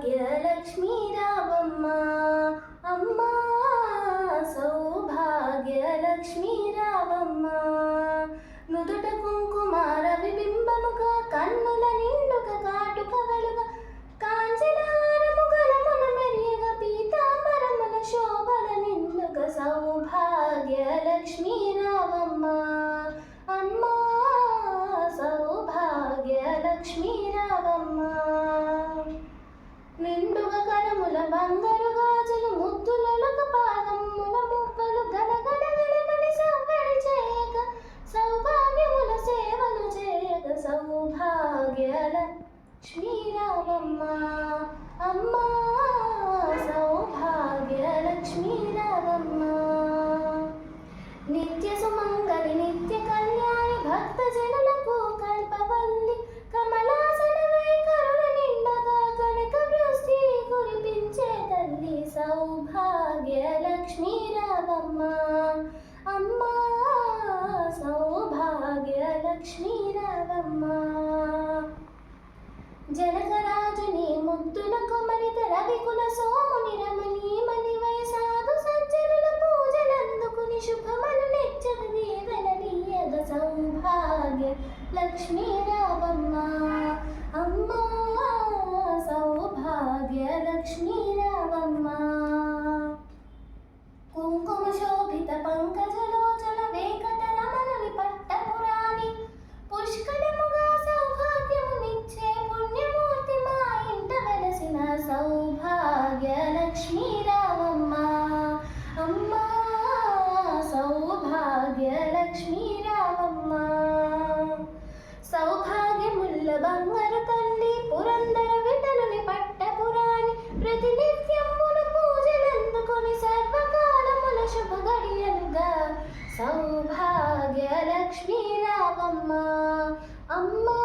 సౌభాగ్యలక్ష్మీ రావమ్మ అమ్మా సౌభాగ్యలక్ష్మీ రావమ్మ నుదుట కుంకుమార విబింబముగా కన్నుల నిండుగా కాటుక వెలుగ కాంచనహారము గలమున మెరియగా పీతాంబరముల శోభల నిండుగా సౌభాగ్యలక్ష్మీ రావమ్మ అమ్మా సౌభాగ్యలక్ష్మీ రావమ్మ నిండుగా కరముల బంగారు గాజులు ముద్దులొలక పాదముల మువ్వలు గలగల గలమని సవ్వడి చేయక సౌభాగ్యముల సేవలు చేయక సౌభాగ్యలక్ష్మీ రావమ్మ అమ్మా సౌభాగ్యలక్ష్మీ రావమ్మ నిత్య సుమంగళి నిత్య కళ్యాణి భక్త జనులకు కల్పవల్లి కమలాసనమై కరుణ నిండగా కనక వృష్టి కురిపించే తల్లి సౌభాగ్యలక్ష్మీ రావమ్మ అమ్మా సౌభాగ్యలక్ష్మీ రావమ్మ జనకరాజుని ముద్దుల కుమరిత రవికుల సోముని రమణీమణి వయసాగు సజ్జనుల పూజలందుకుని శుభమను నెచ్చగ దీవెనలీయగ సౌభాగ్య లక్ష్మీ రావమ్మ అమ్మా సౌభాగ్య లక్ష్మీ రావమ్మ కుంకుమ శోభిత పంకజలోచన వేకట రమణుని పట్టపురాణి పుష్కలముగా సౌభాగ్యమునిచ్చే పుణ్యమూర్తి మా ఇంట వెలసిన సౌభాగ్యలక్ష్మీ రావమ్మ అమ్మా సౌభాగ్యలక్ష్మీ రావమ్మ సౌభాగ్యముల్ల బంగారు తల్లి పురందర విఠలుని పట్టపురాణి ప్రతినిత్యమును పూజలందుకొని సర్వకాలముల శుభ గడియలుగా సౌభాగ్యలక్ష్మీ రావమ్మ అమ్మా